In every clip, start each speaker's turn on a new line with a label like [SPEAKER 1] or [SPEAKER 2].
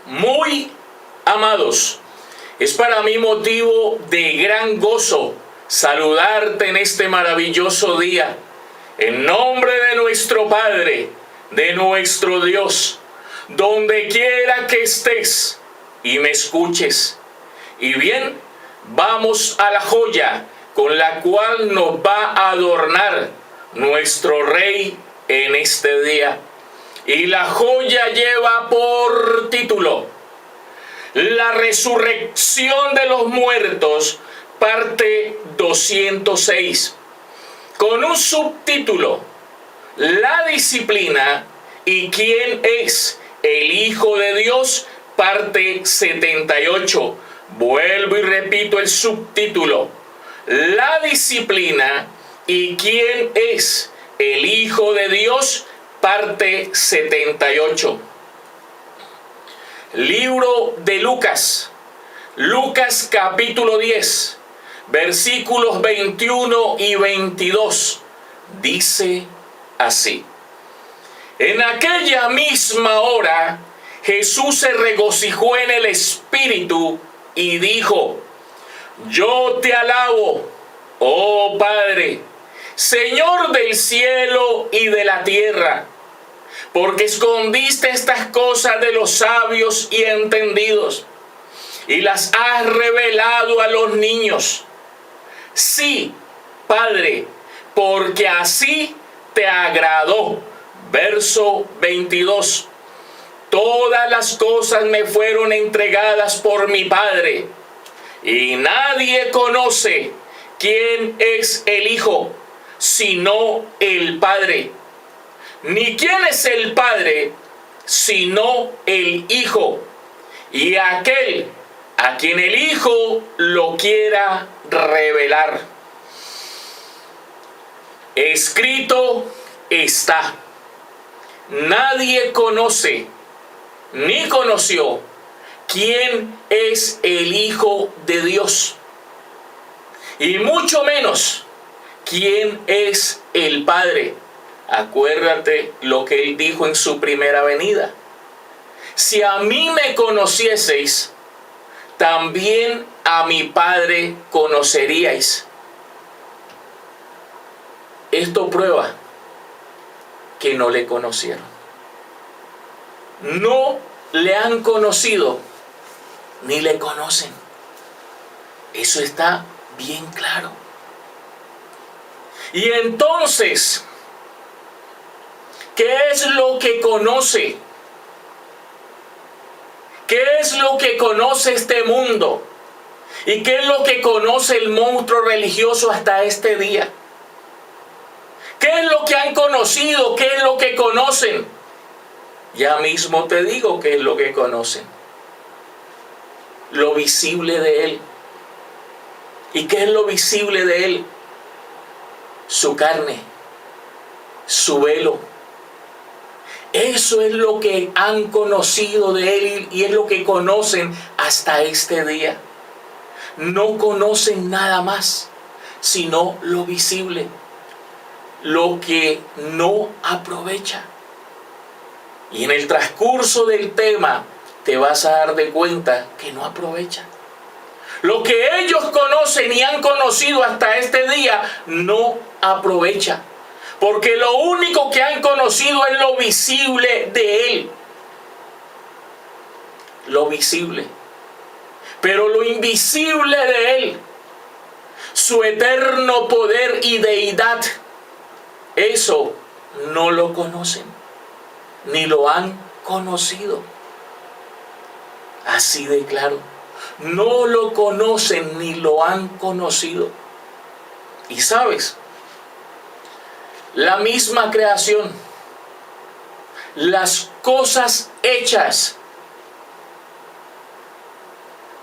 [SPEAKER 1] Muy amados, es para mí motivo de gran gozo saludarte en este maravilloso día, en nombre de nuestro Padre, de nuestro Dios, donde quiera que estés y me escuches. Y bien, vamos a la joya con la cual nos va a adornar nuestro Rey en este día. Y la joya lleva por título La resurrección de los muertos, parte 206, con un subtítulo: La disciplina y quién es el Hijo de Dios, parte 78. Vuelvo y repito el subtítulo: La disciplina y quién es el Hijo de Dios, parte 78. Libro de Lucas, Lucas capítulo 10, versículos 21 y 22, dice así: En aquella misma hora Jesús se regocijó en el Espíritu y dijo: Yo te alabo, oh Padre, Señor del cielo y de la tierra, porque escondiste estas cosas de los sabios y entendidos y las has revelado a los niños. Sí, Padre, porque así te agradó. Verso 22. Todas las cosas me fueron entregadas por mi Padre, y nadie conoce quién es el Hijo, sino el Padre, ni quién es el Padre, sino el Hijo, y aquel a quien el Hijo lo quiera revelar. Escrito está: nadie conoce ni conoció quién es el Hijo de Dios, y mucho menos quién es el Padre. Acuérdate lo que él dijo en su primera venida: si a mí me conocieseis, también a mi Padre conoceríais. Esto prueba que no le conocieron. No le han conocido ni le conocen. Eso está bien claro. Y entonces, ¿qué es lo que conoce? ¿Qué es lo que conoce este mundo? ¿Y qué es lo que conoce el monstruo religioso hasta este día? ¿Qué es lo que han conocido? ¿Qué es lo que conocen? Ya mismo te digo qué es lo que conocen: lo visible de Él. ¿Y qué es lo visible de Él? Su carne, su velo. Eso es lo que han conocido de Él y es lo que conocen hasta este día. No conocen nada más, sino lo visible, lo que no aprovecha. Y en el transcurso del tema te vas a dar de cuenta que no aprovecha. Lo que ellos conocen y han conocido hasta este día no aprovecha. Porque lo único que han conocido es lo visible de Él. Lo visible. Pero lo invisible de Él, su eterno poder y deidad, eso no lo conocen, ni lo han conocido. Así de claro. No lo conocen ni lo han conocido. Y sabes, la misma creación, las cosas hechas,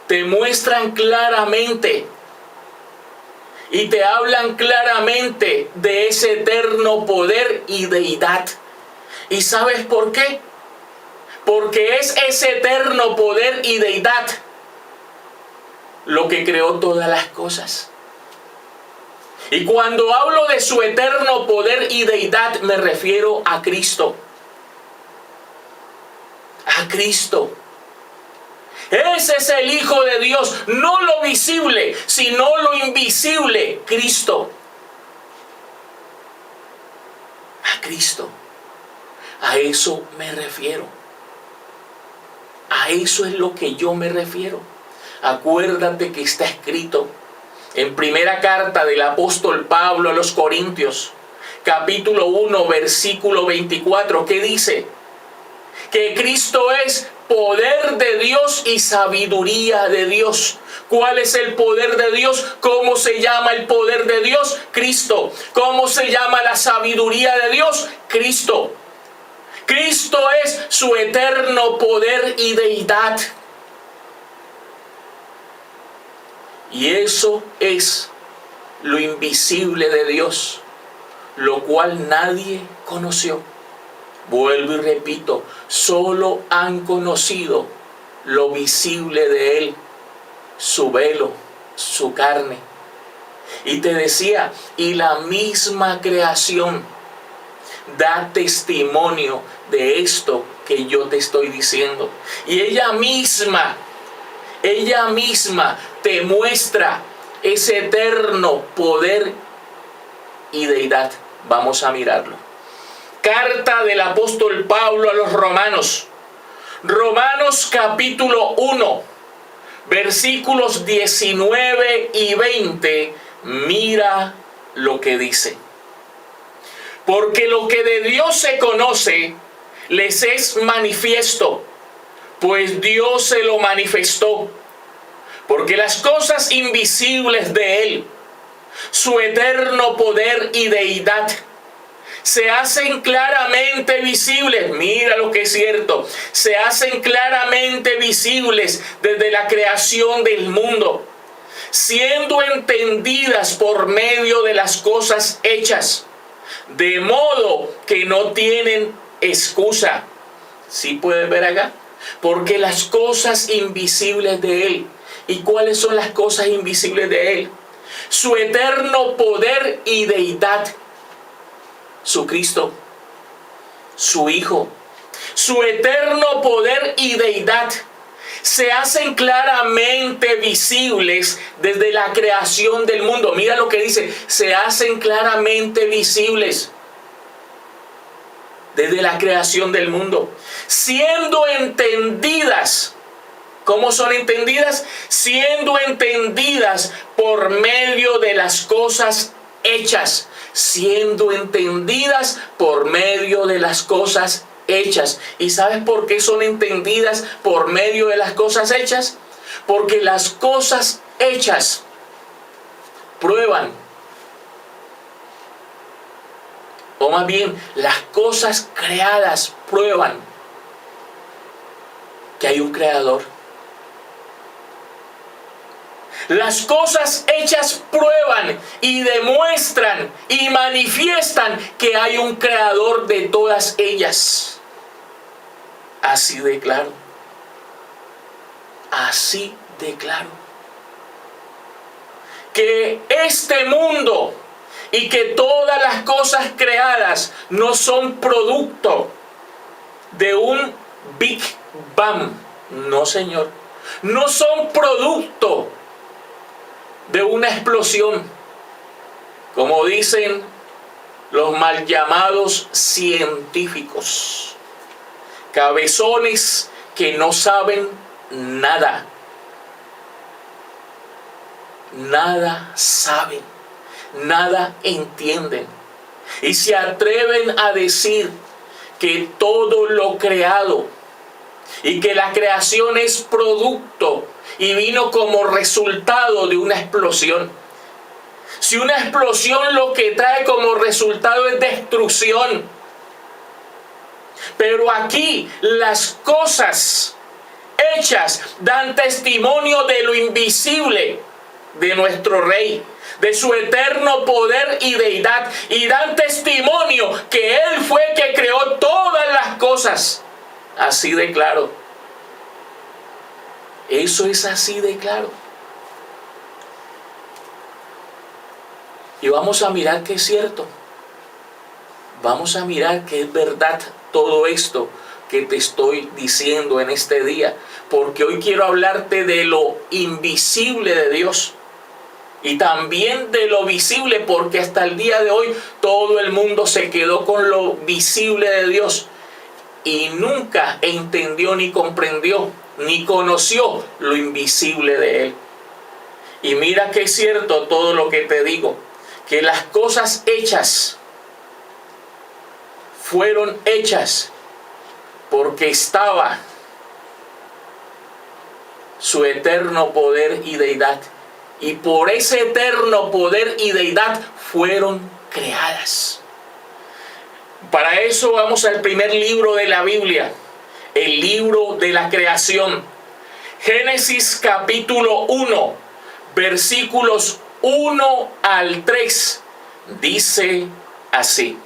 [SPEAKER 1] te muestran claramente y te hablan claramente de ese eterno poder y deidad. ¿Y sabes por qué? Porque es ese eterno poder y deidad lo que creó todas las cosas. Y cuando hablo de su eterno poder y deidad, me refiero a Cristo. A Cristo. Ese es el Hijo de Dios, no lo visible, sino lo invisible, Cristo. A Cristo. A eso me refiero. A eso es lo que yo me refiero. Acuérdate que está escrito en primera carta del apóstol Pablo a los Corintios, capítulo 1, versículo 24, ¿qué dice? Que Cristo es poder de Dios y sabiduría de Dios. ¿Cuál es el poder de Dios? ¿Cómo se llama el poder de Dios? Cristo. ¿Cómo se llama la sabiduría de Dios? Cristo. Cristo es su eterno poder y deidad. Y eso es lo invisible de Dios, lo cual nadie conoció. Vuelvo y repito, solo han conocido lo visible de Él, su velo, su carne. Y te decía, y la misma creación da testimonio de esto que yo te estoy diciendo. Y ella misma te muestra ese eterno poder y deidad. Vamos a mirarlo. Carta del apóstol Pablo a los Romanos. Romanos capítulo 1, versículos 19 y 20. Mira lo que dice. Porque lo que de Dios se conoce, les es manifiesto, pues Dios se lo manifestó. Porque las cosas invisibles de Él, su eterno poder y deidad, se hacen claramente visibles. Mira lo que es cierto. Se hacen claramente visibles desde la creación del mundo, siendo entendidas por medio de las cosas hechas, de modo que no tienen excusa. ¿Sí puedes ver acá? Porque las cosas invisibles de Él. ¿Y cuáles son las cosas invisibles de Él? Su eterno poder y deidad. Su Cristo, su Hijo, su eterno poder y deidad se hacen claramente visibles desde la creación del mundo. Mira lo que dice, se hacen claramente visibles desde la creación del mundo, siendo entendidas. ¿Cómo son entendidas? Siendo entendidas por medio de las cosas hechas. Siendo entendidas por medio de las cosas hechas. ¿Y sabes por qué son entendidas por medio de las cosas hechas? Porque las cosas hechas prueban. O más bien, las cosas creadas prueban que hay un creador. Las cosas hechas prueban y demuestran y manifiestan que hay un creador de todas ellas. Así de claro. Así de claro. Que este mundo y que todas las cosas creadas no son producto de un Big Bang. No, señor. No son producto de una explosión, como dicen los mal llamados científicos, cabezones que no saben nada, nada saben, nada entienden, y se atreven a decir que todo lo creado y que la creación es producto y vino como resultado de una explosión. Si una explosión lo que trae como resultado es destrucción. Pero aquí las cosas hechas dan testimonio de lo invisible de nuestro Rey, de su eterno poder y deidad, y dan testimonio que Él fue que creó todas las cosas. Así de claro. Eso es así de claro. Y vamos a mirar que es cierto. Vamos a mirar que es verdad todo esto. que te estoy diciendo en este día, porque hoy quiero hablarte de lo invisible de Dios y también de lo visible, porque hasta el día de hoy todo el mundo se quedó con lo visible de Dios y nunca entendió ni comprendió ni conoció lo invisible de Él. Y mira que es cierto todo lo que te digo, que las cosas hechas fueron hechas porque estaba su eterno poder y deidad. Y por ese eterno poder y deidad fueron creadas. Para eso vamos al primer libro de la Biblia, el libro de la creación. Génesis capítulo 1, versículos 1 al 3, dice así.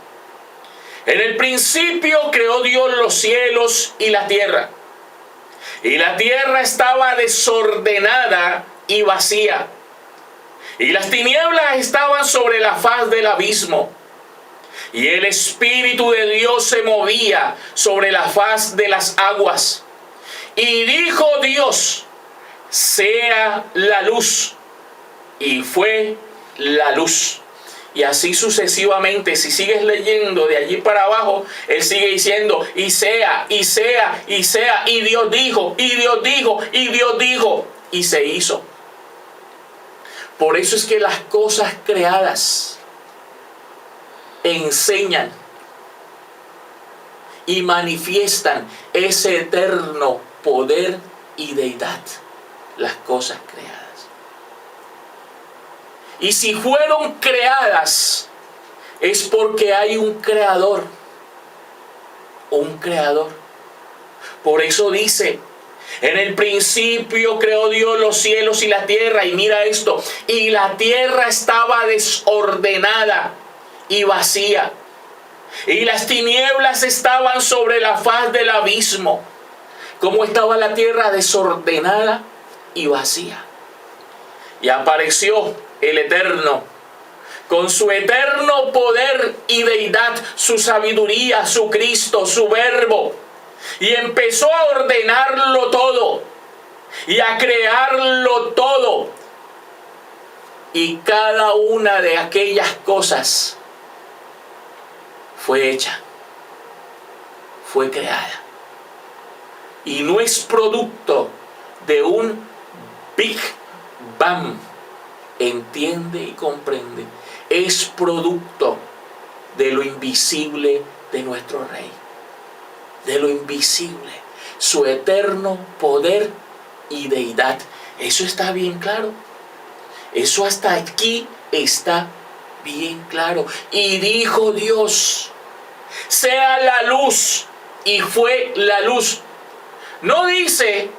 [SPEAKER 1] En el principio creó Dios los cielos y la tierra. Y la tierra estaba desordenada y vacía. Y las tinieblas estaban sobre la faz del abismo. Y el Espíritu de Dios se movía sobre la faz de las aguas. Y dijo Dios: sea la luz. Y fue la luz. Y así sucesivamente, si sigues leyendo de allí para abajo, Él sigue diciendo: y sea, y sea, y sea. Y Dios dijo, y Dios dijo, y Dios dijo. Y se hizo. Por eso es que las cosas creadas enseñan y manifiestan ese eterno poder y deidad. Las cosas creadas. Y si fueron creadas, es porque hay un creador. Un creador. Por eso dice: en el principio creó Dios los cielos y la tierra. Y mira esto: y la tierra estaba desordenada y vacía. Y las tinieblas estaban sobre la faz del abismo. ¿Cómo estaba la tierra? Desordenada y vacía. Y apareció el Eterno, con su eterno poder y deidad, su sabiduría, su Cristo, su Verbo. Y empezó a ordenarlo todo y a crearlo todo. Y cada una de aquellas cosas fue hecha, fue creada. Y no es producto de un Big Bang. Entiende y comprende. Es producto de lo invisible de nuestro Rey. De lo invisible. Su eterno poder y deidad. Eso está bien claro. Eso hasta aquí está bien claro. Y dijo Dios: sea la luz. Y fue la luz. No dice: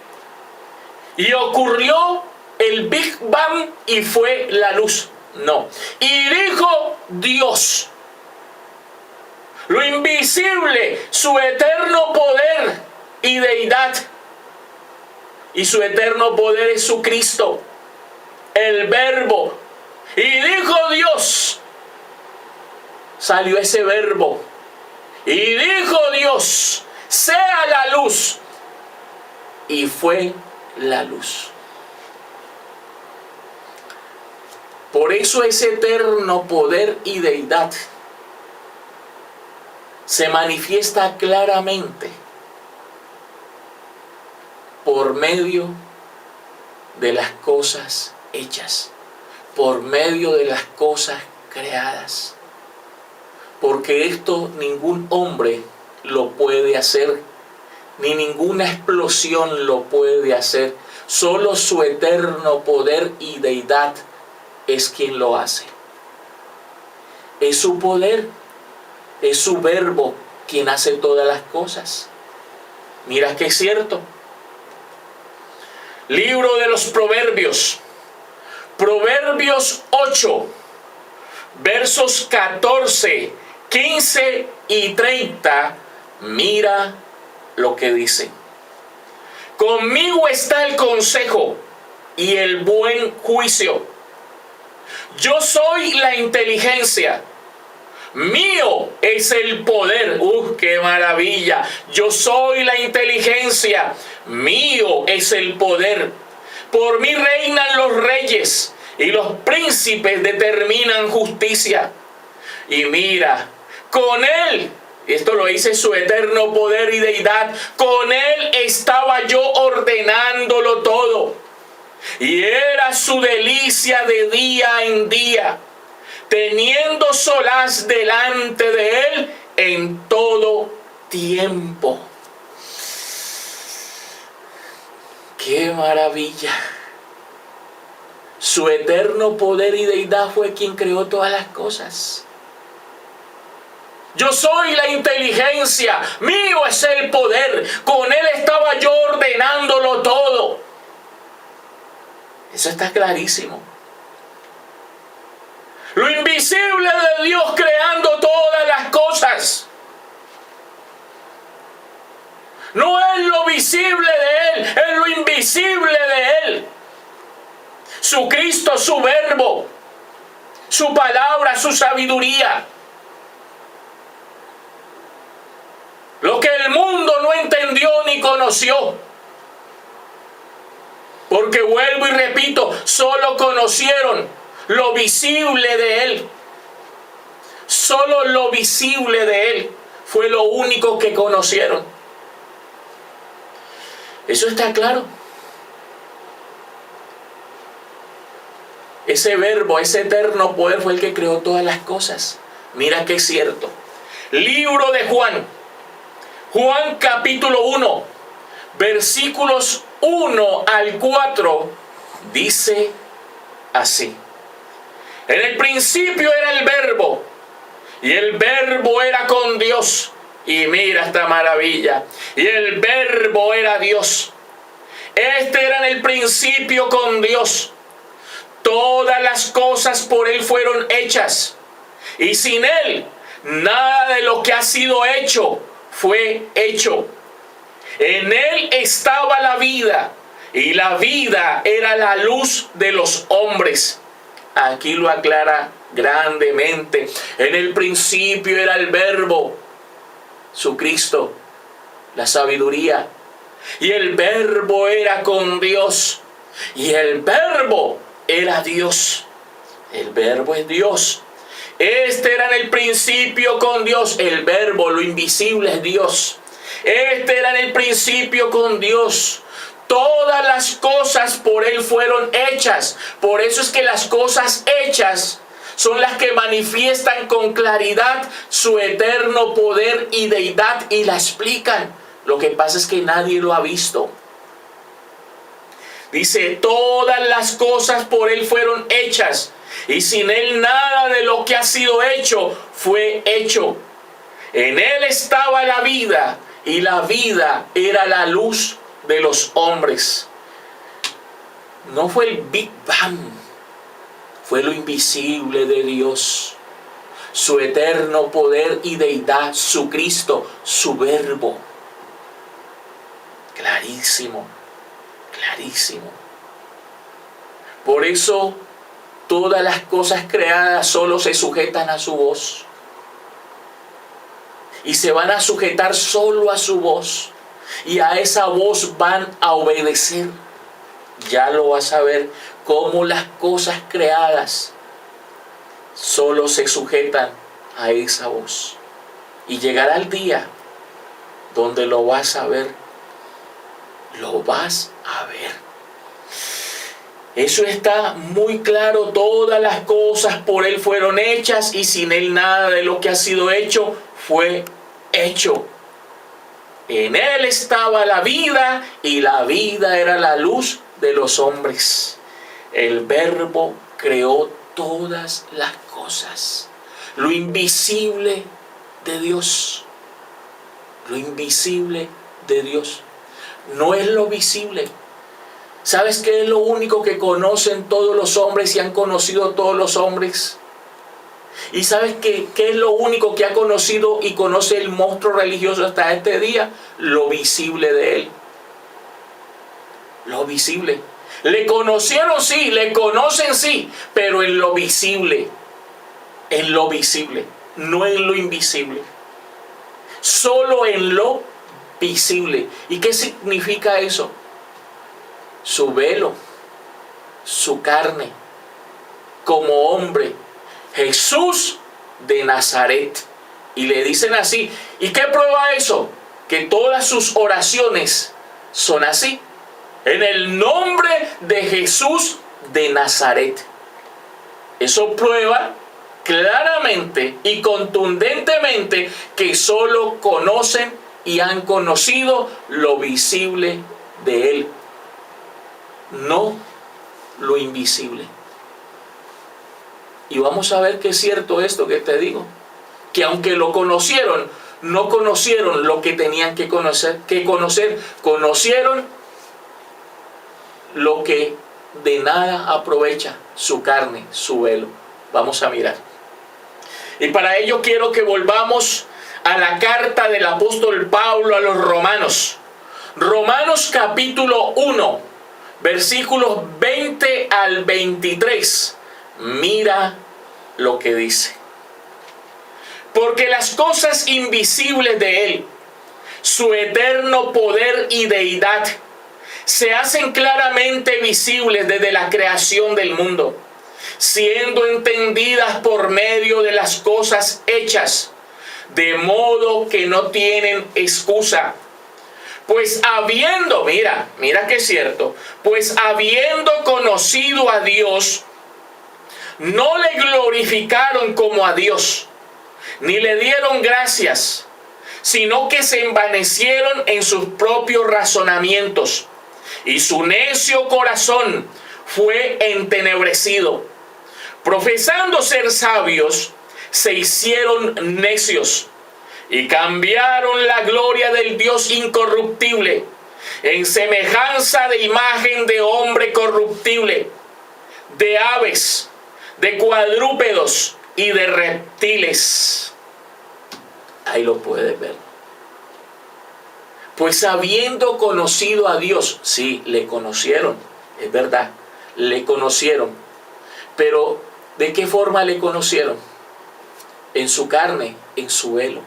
[SPEAKER 1] y ocurrió el Big Bang y fue la luz. No. Y dijo Dios. Lo invisible, su eterno poder y deidad. Y su eterno poder es su Cristo, el Verbo. Y dijo Dios. Salió ese verbo. Y dijo Dios: sea la luz. Y fue la luz. Por eso ese eterno poder y deidad se manifiesta claramente por medio de las cosas hechas, por medio de las cosas creadas. Porque esto ningún hombre lo puede hacer, ni ninguna explosión lo puede hacer. Solo su eterno poder y deidad es quien lo hace. Es su poder, es su Verbo quien hace todas las cosas. Mira que es cierto. Libro de los Proverbios. Proverbios 8, versos 14, 15 y 30. Mira lo que dice. Conmigo está el consejo y el buen juicio. Yo soy la inteligencia. Mío es el poder. ¡Qué maravilla! Yo soy la inteligencia. Mío es el poder. Por mí reinan los reyes y los príncipes determinan justicia. Y mira, con él, esto lo dice su eterno poder y deidad, con él estaba yo ordenándolo todo. Y era su delicia de día en día, teniendo solaz delante de él en todo tiempo. ¡Qué maravilla! Su eterno poder y deidad fue quien creó todas las cosas. Yo soy la inteligencia, mío es el poder, con él estaba yo ordenándolo todo. Eso está clarísimo. Lo invisible de Dios creando todas las cosas. No es lo visible de él, es lo invisible de él. Su Cristo, su verbo, su palabra, su sabiduría. Lo que el mundo no entendió ni conoció. Porque vuelvo y repito, solo conocieron lo visible de él. Solo lo visible de él fue lo único que conocieron. Eso está claro. Ese verbo, ese eterno poder fue el que creó todas las cosas. Mira que es cierto. Libro de Juan. Juan capítulo 1, versículos 1 al 4, dice así. En el principio era el verbo, y el verbo era con Dios. Y mira esta maravilla. Y el verbo era Dios. Este era en el principio con Dios. Todas las cosas por él fueron hechas. Y sin él, nada de lo que ha sido hecho fue hecho. En él estaba la vida, y la vida era la luz de los hombres. Aquí lo aclara grandemente. En el principio era el verbo, su Cristo, la sabiduría. Y el verbo era con Dios. Y el verbo era Dios. El verbo es Dios. Este era en el principio con Dios. El verbo, lo invisible, es Dios. Este era en el principio con Dios. Todas las cosas por él fueron hechas. Por eso es que las cosas hechas son las que manifiestan con claridad su eterno poder y deidad y la explican. Lo que pasa es que nadie lo ha visto. Dice, todas las cosas por él fueron hechas, y sin él nada de lo que ha sido hecho fue hecho. En él estaba la vida, y la vida era la luz de los hombres. No fue el Big Bang, fue lo invisible de Dios. Su eterno poder y deidad, su Cristo, su verbo. Clarísimo, clarísimo. Por eso todas las cosas creadas solo se sujetan a su voz. Y se van a sujetar solo a su voz. Y a esa voz van a obedecer. Ya lo vas a ver, cómo las cosas creadas solo se sujetan a esa voz. Y llegará el día donde lo vas a ver. Lo vas a ver. Eso está muy claro. Todas las cosas por él fueron hechas, y sin él nada de lo que ha sido hecho fue hecho. En él estaba la vida, y la vida era la luz de los hombres. El verbo creó todas las cosas. Lo invisible de Dios. Lo invisible de Dios. No es lo visible. ¿Sabes qué es lo único que conocen todos los hombres y han conocido todos los hombres? ¿Y sabes qué es lo único que ha conocido y conoce el monstruo religioso hasta este día? Lo visible de él. Lo visible. Le conocieron sí, le conocen sí, pero en lo visible. En lo visible. no en lo invisible, solo en lo visible. ¿Y qué significa eso? Su velo, su carne, como hombre, Jesús de Nazaret. Y le dicen así. ¿Y qué prueba eso? Que todas sus oraciones son así: en el nombre de Jesús de Nazaret. Eso prueba claramente y contundentemente que solo conocen y han conocido lo visible de Él, no lo invisible. Y vamos a ver que es cierto esto que te digo, que aunque lo conocieron, no conocieron lo que tenían que conocer, conocieron lo que de nada aprovecha: su carne, su velo. Vamos a mirar. Y para ello quiero que volvamos a la carta del apóstol Pablo a los Romanos. Romanos capítulo 1, versículos 20 al 23. Mira lo que dice. Porque las cosas invisibles de Él, su eterno poder y deidad, se hacen claramente visibles desde la creación del mundo, siendo entendidas por medio de las cosas hechas, de modo que no tienen excusa. Pues habiendo, mira que es cierto, pues habiendo conocido a Dios, no le glorificaron como a Dios, ni le dieron gracias, sino que se envanecieron en sus propios razonamientos, y su necio corazón fue entenebrecido. Profesando ser sabios, se hicieron necios, y cambiaron la gloria del Dios incorruptible en semejanza de imagen de hombre corruptible, de aves, de cuadrúpedos y de reptiles. Ahí lo puedes ver. Pues habiendo conocido a Dios, sí, le conocieron, es verdad, le conocieron. Pero ¿de qué forma le conocieron? En su carne, en su velo.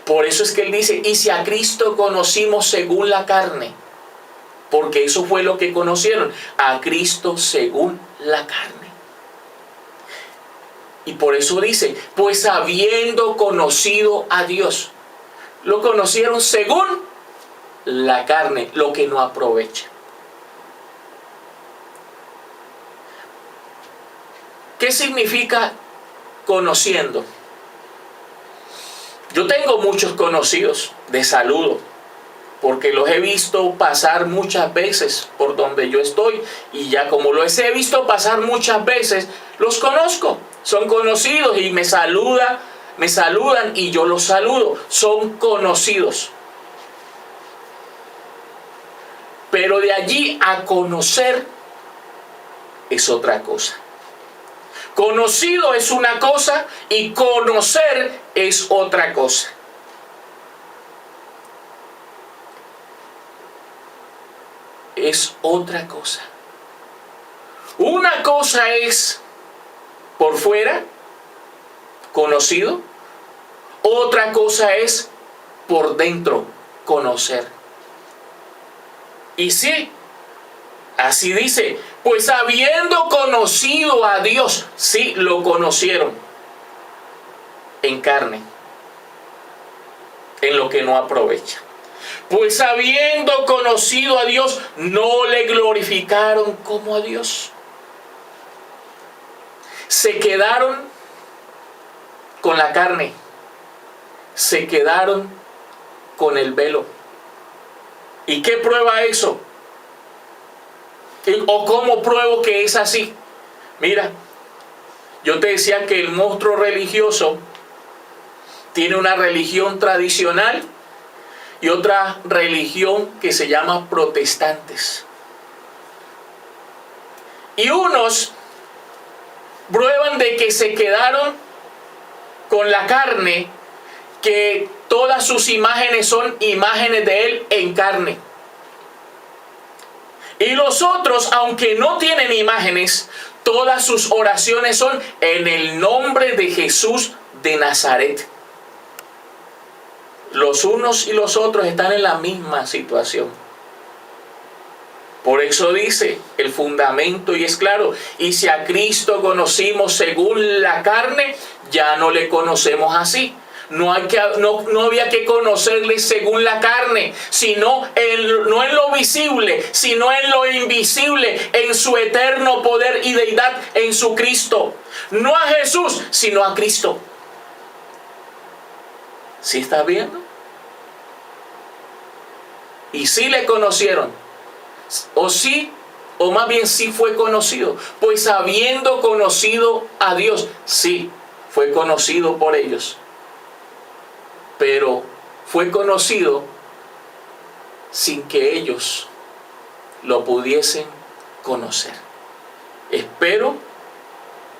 [SPEAKER 1] Por eso es que él dice: y si a Cristo conocimos según la carne, porque eso fue lo que conocieron, a Cristo según la carne. Y por eso dice: pues habiendo conocido a Dios, lo conocieron según la carne, lo que no aprovecha. ¿Qué significa conociendo? Yo tengo muchos conocidos de saludo, porque los he visto pasar muchas veces por donde yo estoy, y ya como los he visto pasar muchas veces, los conozco, son conocidos y me saludan y yo los saludo, son conocidos. Pero de allí a conocer es otra cosa. Conocido es una cosa y conocer es otra cosa. Es otra cosa. Una cosa es por fuera, conocido. Otra cosa es por dentro, conocer. Y sí, así dice: pues habiendo conocido a Dios, sí, lo conocieron en carne, en lo que no aprovecha. Pues habiendo conocido a Dios, no le glorificaron como a Dios. Se quedaron con la carne, se quedaron con el velo. ¿Y qué prueba eso? ¿O cómo pruebo que es así? Mira, yo te decía que el monstruo religioso tiene una religión tradicional y otra religión que se llama protestantes. Y unos prueban de que se quedaron con la carne, que todas sus imágenes son imágenes de Él en carne. Y los otros, aunque no tienen imágenes, Todas sus oraciones son en el nombre de Jesús de Nazaret. Los unos y los otros están en la misma situación. Por eso dice el fundamento, y es claro: y si a Cristo conocimos según la carne, ya no le conocemos así. No había que conocerle según la carne, sino no en lo visible, sino en lo invisible, en su eterno poder y deidad, en su Cristo. No a Jesús, sino a Cristo. ¿Sí estás viendo? Y sí le conocieron. O más bien sí fue conocido. Pues habiendo conocido a Dios, sí, fue conocido por ellos. Pero fue conocido sin que ellos lo pudiesen conocer. Espero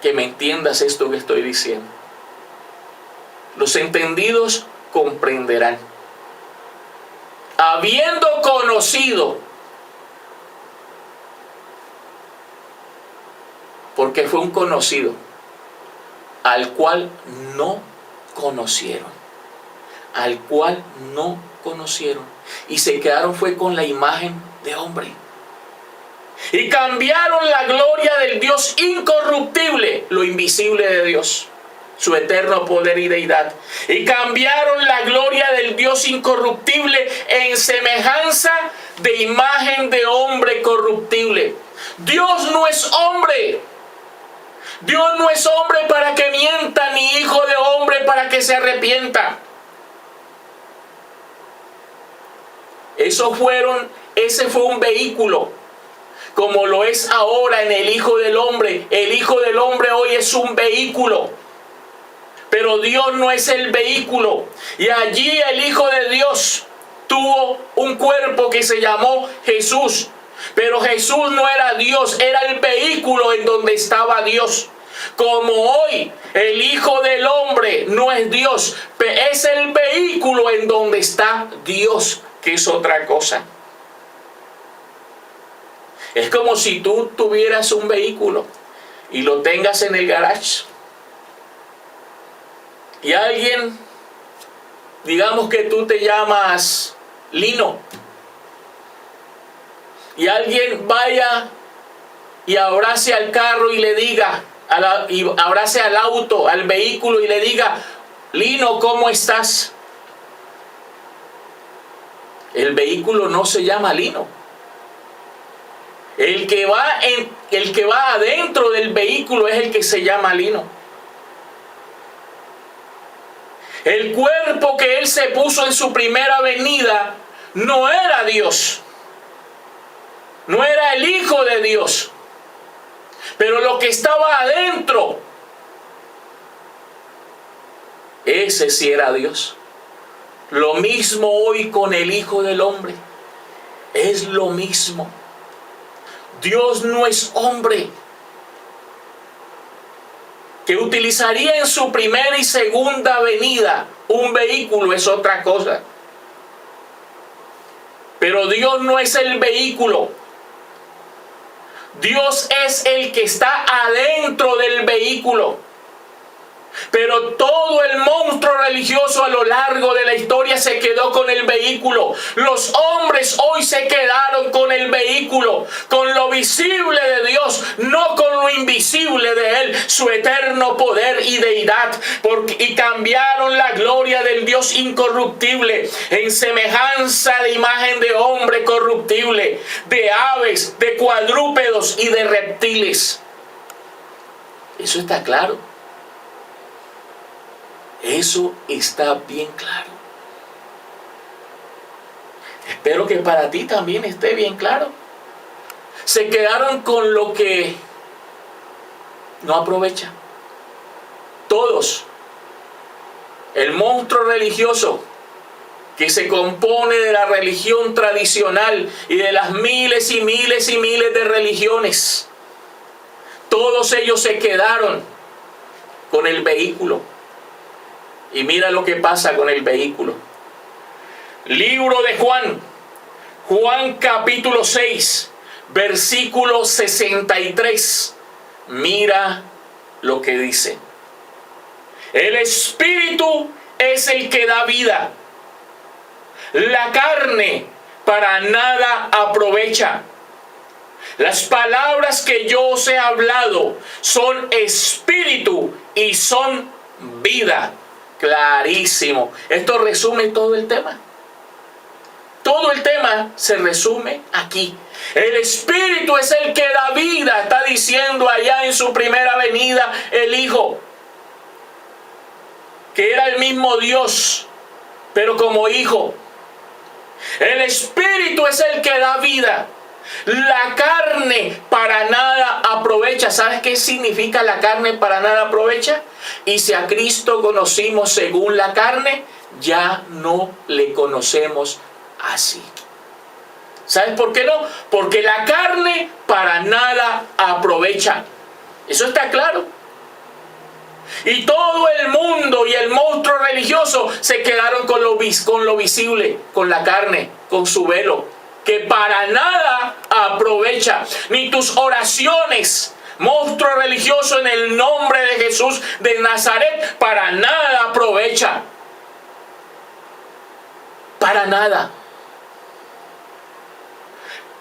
[SPEAKER 1] que me entiendas esto que estoy diciendo. Los entendidos comprenderán. Habiendo conocido, porque fue un conocido al cual no conocieron. Al cual no conocieron. Y se quedaron fue con la imagen de hombre. Y cambiaron la gloria del Dios incorruptible, lo invisible de Dios, su eterno poder y deidad. Y cambiaron la gloria del Dios incorruptible en semejanza de imagen de hombre corruptible. Dios no es hombre. Dios no es hombre para que mienta, ni hijo de hombre para que se arrepienta. Ese fue un vehículo, como lo es ahora en el Hijo del Hombre. El Hijo del Hombre hoy es un vehículo, pero Dios no es el vehículo. Y allí el Hijo de Dios tuvo un cuerpo que se llamó Jesús, pero Jesús no era Dios, era el vehículo en donde estaba Dios. Como hoy el Hijo del Hombre no es Dios, es el vehículo en donde está Dios, que es otra cosa. Es como si tú tuvieras un vehículo y lo tengas en el garage. Y alguien, digamos que tú te llamas Lino, y alguien vaya y abrace al carro y le diga, y abrace al auto, al vehículo, y le diga: Lino, ¿cómo estás? El vehículo no se llama Lino. El que va adentro del vehículo es el que se llama Lino. El cuerpo que él se puso en su primera venida no era Dios. No era el Hijo de Dios. Pero lo que estaba adentro, ese sí era Dios. Lo mismo hoy con el Hijo del Hombre. Es lo mismo. Dios no es hombre que utilizaría en su primera y segunda venida un vehículo, es otra cosa. Pero Dios no es el vehículo. Dios es el que está adentro del vehículo. Pero todo el monstruo religioso a lo largo de la historia se quedó con el vehículo. Los hombres hoy se quedaron con el vehículo, con lo visible de Dios, no con lo invisible de Él, su eterno poder y deidad. Y cambiaron la gloria del Dios incorruptible en semejanza de imagen de hombre corruptible, de aves, de cuadrúpedos y de reptiles. Eso está claro. Eso está bien claro. Espero que para ti también esté bien claro. Se quedaron con lo que no aprovecha. Todos. El monstruo religioso que se compone de la religión tradicional y de las miles y miles y miles de religiones. Todos ellos se quedaron con el vehículo. Y mira lo que pasa con el vehículo. Libro de Juan capítulo 6, versículo 63. Mira lo que dice. El espíritu es el que da vida. La carne para nada aprovecha. Las palabras que yo os he hablado son espíritu y son vida. Clarísimo. Esto resume todo el tema. Todo el tema se resume aquí. El Espíritu es el que da vida, está diciendo allá en su primera venida el Hijo, que era el mismo Dios, pero como Hijo. El Espíritu es el que da vida. La carne para nada aprovecha. ¿Sabes qué significa la carne para nada aprovecha? Y si a Cristo conocimos según la carne, ya no le conocemos así. ¿Sabes por qué no? Porque la carne para nada aprovecha. Eso está claro. Y todo el mundo y el monstruo religioso se quedaron con lo visible, con la carne, con su velo, que para nada aprovecha. Ni tus oraciones, monstruo religioso, en el nombre de Jesús de Nazaret, para nada aprovecha. Para nada.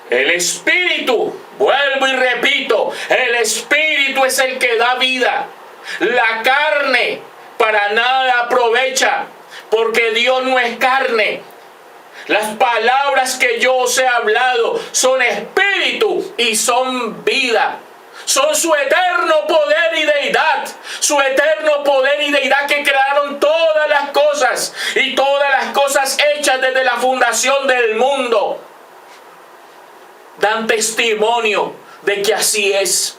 [SPEAKER 1] El Espíritu, vuelvo y repito, el Espíritu es el que da vida. La carne para nada aprovecha, porque Dios no es carne. Las palabras que yo os he hablado son espíritu y son vida. Son su eterno poder y deidad. Su eterno poder y deidad que crearon todas las cosas. Y todas las cosas hechas desde la fundación del mundo dan testimonio de que así es.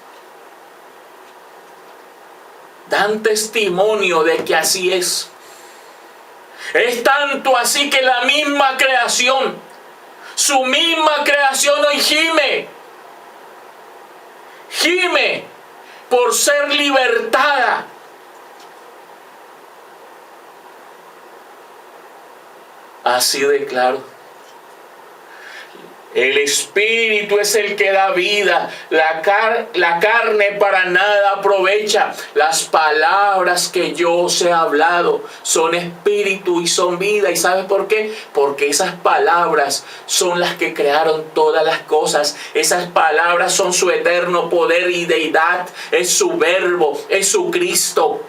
[SPEAKER 1] Dan testimonio de que así es. Es tanto así que la misma creación, su misma creación hoy gime por ser libertada. Así de claro. El Espíritu es el que da vida. La carne para nada aprovecha. Las palabras que yo os he hablado son espíritu y son vida. ¿Y sabes por qué? Porque esas palabras son las que crearon todas las cosas. Esas palabras son su eterno poder y deidad. Es su verbo, es su Cristo.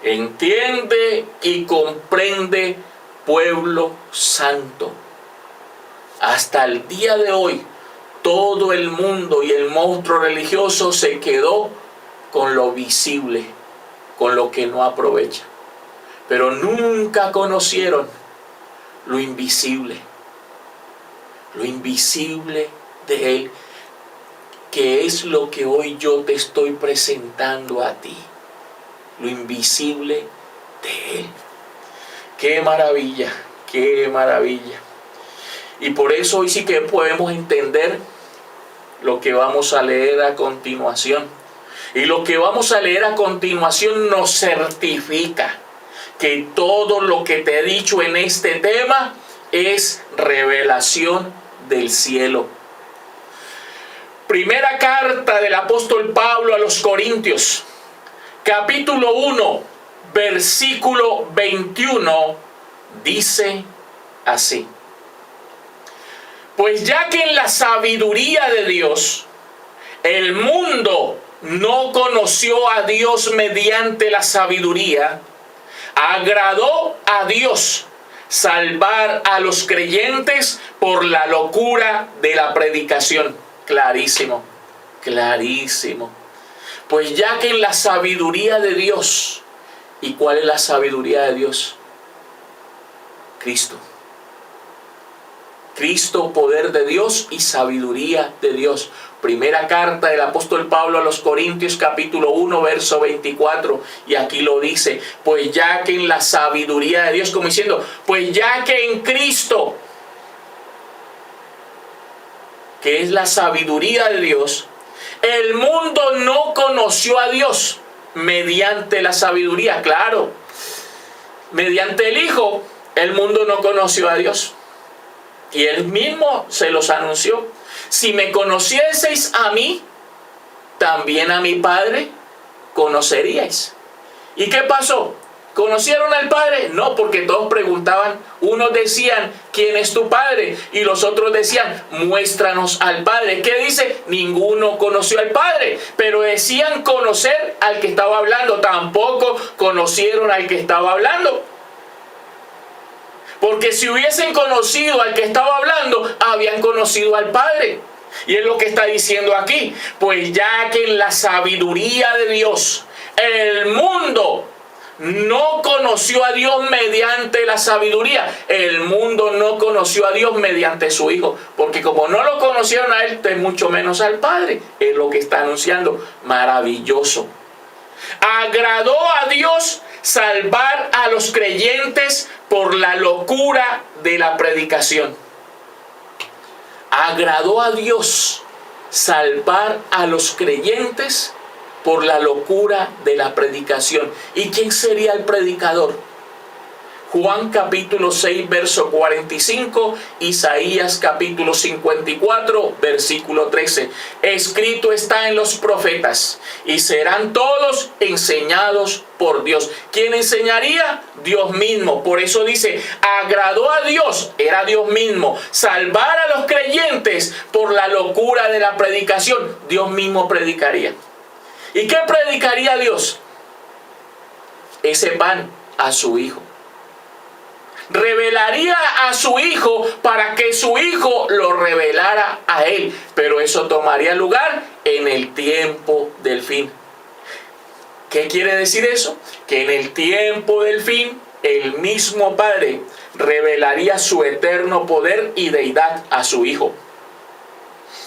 [SPEAKER 1] Entiende y comprende, pueblo santo. Hasta el día de hoy, todo el mundo y el monstruo religioso se quedó con lo visible, con lo que no aprovecha. Pero nunca conocieron lo invisible de Él, que es lo que hoy yo te estoy presentando a ti. Lo invisible de Él. ¡Qué maravilla! ¡Qué maravilla! Y por eso hoy sí que podemos entender lo que vamos a leer a continuación. Y lo que vamos a leer a continuación nos certifica que todo lo que te he dicho en este tema es revelación del cielo. Primera carta del apóstol Pablo a los Corintios, capítulo 1, versículo 21, dice así: pues ya que en la sabiduría de Dios el mundo no conoció a Dios mediante la sabiduría, agradó a Dios salvar a los creyentes por la locura de la predicación. Clarísimo, clarísimo. Pues ya que en la sabiduría de Dios, ¿y cuál es la sabiduría de Dios? Cristo. Cristo, poder de Dios y sabiduría de Dios. Primera carta del apóstol Pablo a los Corintios, capítulo 1, verso 24. Y aquí lo dice: pues ya que en la sabiduría de Dios, como diciendo, pues ya que en Cristo, que es la sabiduría de Dios, el mundo no conoció a Dios mediante la sabiduría. Claro, mediante el Hijo, el mundo no conoció a Dios. Y él mismo se los anunció. Si me conocieseis a mí, también a mi Padre conoceríais. ¿Y qué pasó? ¿Conocieron al Padre? No, porque todos preguntaban. Unos decían, ¿quién es tu Padre? Y los otros decían, muéstranos al Padre. ¿Qué dice? Ninguno conoció al Padre. Pero decían conocer al que estaba hablando. Tampoco conocieron al que estaba hablando. Porque si hubiesen conocido al que estaba hablando, habían conocido al Padre. Y es lo que está diciendo aquí. Pues ya que en la sabiduría de Dios, el mundo no conoció a Dios mediante la sabiduría. El mundo no conoció a Dios mediante su Hijo. Porque como no lo conocieron a Él, mucho menos al Padre. Es lo que está anunciando. Maravilloso. Agradó a Dios salvar a los creyentes por la locura de la predicación. Agradó a Dios salvar a los creyentes por la locura de la predicación. ¿Y quién sería el predicador? Juan capítulo 6, verso 45, Isaías capítulo 54, versículo 13. Escrito está en los profetas, y serán todos enseñados por Dios. ¿Quién enseñaría? Dios mismo. Por eso dice, agradó a Dios, era Dios mismo, salvar a los creyentes por la locura de la predicación. Dios mismo predicaría. ¿Y qué predicaría Dios? Ese pan a su Hijo. Revelaría a su Hijo para que su Hijo lo revelara a Él. Pero eso tomaría lugar en el tiempo del fin. ¿Qué quiere decir eso? Que en el tiempo del fin, el mismo Padre revelaría su eterno poder y deidad a su Hijo.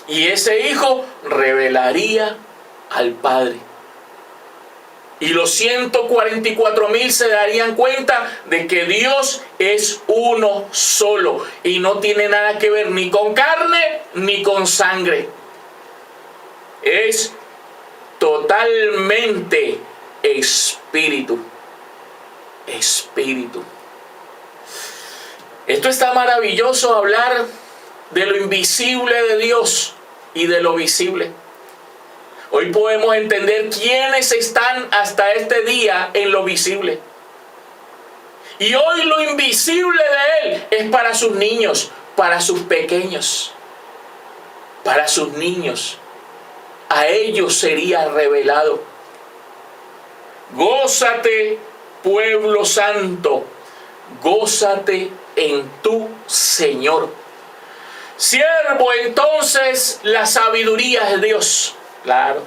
[SPEAKER 1] Y ese Hijo revelaría al Padre. Y los 144,000 se darían cuenta de que Dios es uno solo y no tiene nada que ver ni con carne ni con sangre. Es totalmente espíritu. Espíritu. Esto está maravilloso, hablar de lo invisible de Dios y de lo visible. Hoy podemos entender quiénes están hasta este día en lo visible. Y hoy lo invisible de Él es para sus niños, para sus pequeños, para sus niños. A ellos sería revelado. Gózate, pueblo santo, gózate en tu Señor. Siervo, entonces, la sabiduría es Dios. Claro,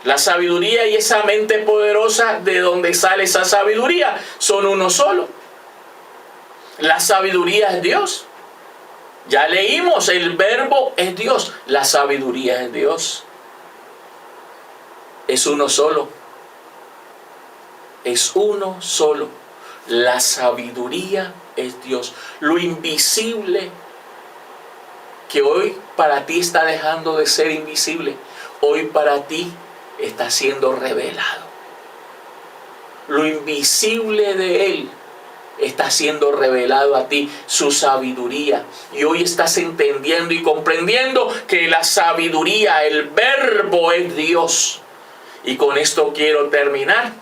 [SPEAKER 1] la sabiduría y esa mente poderosa de donde sale esa sabiduría son uno solo. La sabiduría es Dios. Ya leímos, el verbo es Dios. La sabiduría es Dios. Es uno solo. Es uno solo. La sabiduría es Dios. Lo invisible que hoy para ti está dejando de ser invisible, hoy para ti está siendo revelado. Lo invisible de Él está siendo revelado a ti, su sabiduría. Y hoy estás entendiendo y comprendiendo que la sabiduría, el verbo es Dios. Y con esto quiero terminar.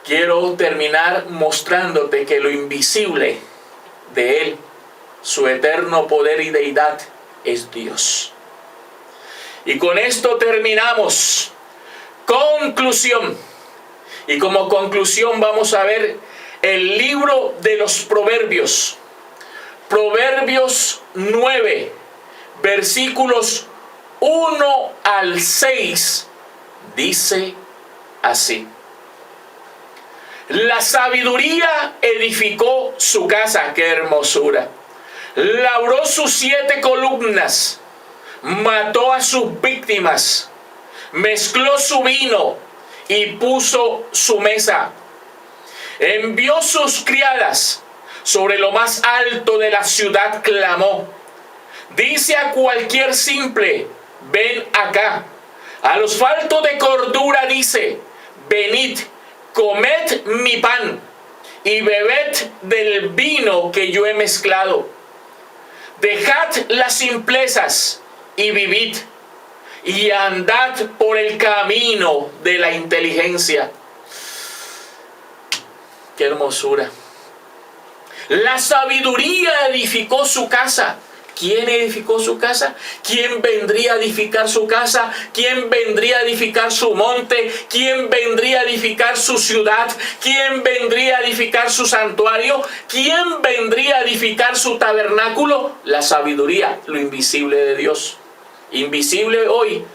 [SPEAKER 1] Quiero terminar mostrándote que lo invisible de Él, su eterno poder y deidad, es Dios. Y con esto terminamos. Conclusión. Y como conclusión vamos a ver el libro de los Proverbios. Proverbios 9, versículos 1 al 6, dice así. La sabiduría edificó su casa, qué hermosura. Labró sus 7 columnas, mató a sus víctimas, mezcló su vino y puso su mesa. Envió sus criadas, sobre lo más alto de la ciudad clamó. Dice a cualquier simple, ven acá. A los faltos de cordura dice, venid, comed mi pan y bebed del vino que yo he mezclado. Dejad las simplezas y vivid, y andad por el camino de la inteligencia. ¡Qué hermosura! La sabiduría edificó su casa. ¿Quién edificó su casa? ¿Quién vendría a edificar su casa? ¿Quién vendría a edificar su monte? ¿Quién vendría a edificar su ciudad? ¿Quién vendría a edificar su santuario? ¿Quién vendría a edificar su tabernáculo? La sabiduría, lo invisible de Dios. Invisible hoy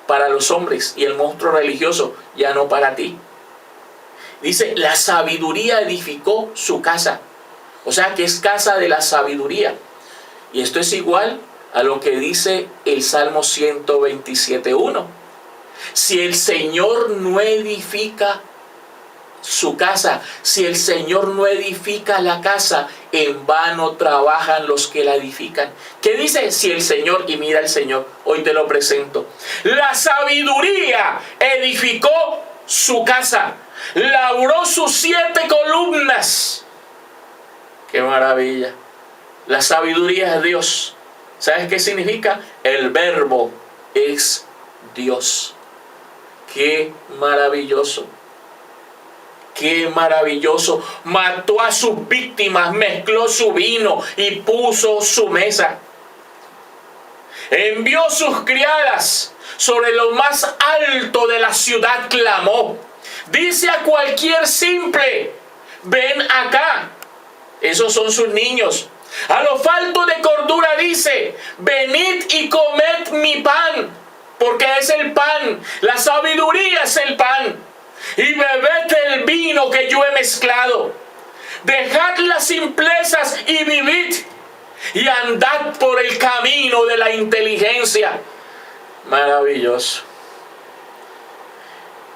[SPEAKER 1] para los hombres y el monstruo religioso, ya no para ti. Dice, la sabiduría edificó su casa. O sea que es casa de la sabiduría. Y esto es igual a lo que dice el Salmo 127:1. Si el Señor no edifica su casa, si el Señor no edifica la casa, en vano trabajan los que la edifican. ¿Qué dice? Si el Señor, y mira el Señor, hoy te lo presento. La sabiduría edificó su casa, labró sus 7 columnas. ¡Qué maravilla! La sabiduría es Dios. ¿Sabes qué significa? El verbo es Dios. ¡Qué maravilloso! ¡Qué maravilloso! Mató a sus víctimas, mezcló su vino y puso su mesa. Envió sus criadas, sobre lo más alto de la ciudad clamó. Dice a cualquier simple, ven acá. Esos son sus niños. A los faltos de cordura dice, venid y comed mi pan, porque es el pan, la sabiduría es el pan, y bebed el vino que yo he mezclado. Dejad las simplezas y vivid, y andad por el camino de la inteligencia. Maravilloso.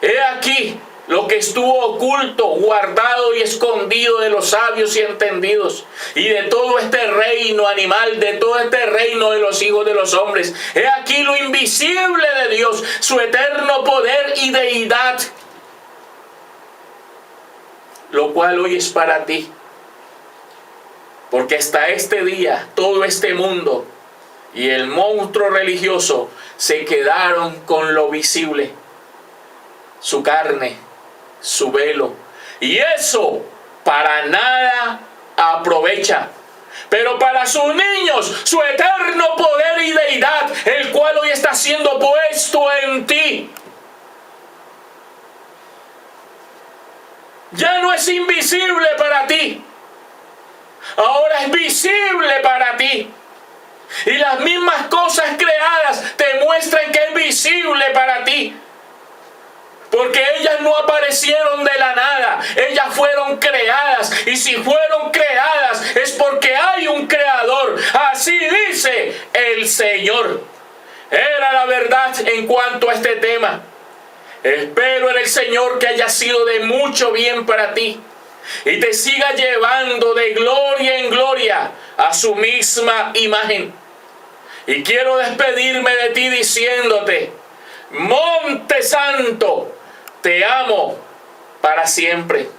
[SPEAKER 1] He aquí lo que estuvo oculto, guardado y escondido de los sabios y entendidos, y de todo este reino animal, de todo este reino de los hijos de los hombres. He aquí lo invisible de Dios, su eterno poder y deidad, lo cual hoy es para ti. Porque hasta este día, todo este mundo y el monstruo religioso se quedaron con lo visible, su carne, su velo, y eso para nada aprovecha. Pero para sus niños, su eterno poder y deidad, el cual hoy está siendo puesto en ti, ya no es invisible para ti, ahora es visible para ti. Y las mismas cosas creadas te muestran que es visible para ti. Porque ellas no aparecieron de la nada, ellas fueron creadas. Y si fueron creadas es porque hay un creador. Así dice el Señor. Era la verdad en cuanto a este tema. Espero en el Señor que haya sido de mucho bien para ti y te siga llevando de gloria en gloria a su misma imagen. Y quiero despedirme de ti diciéndote, Monte Santo, te amo para siempre.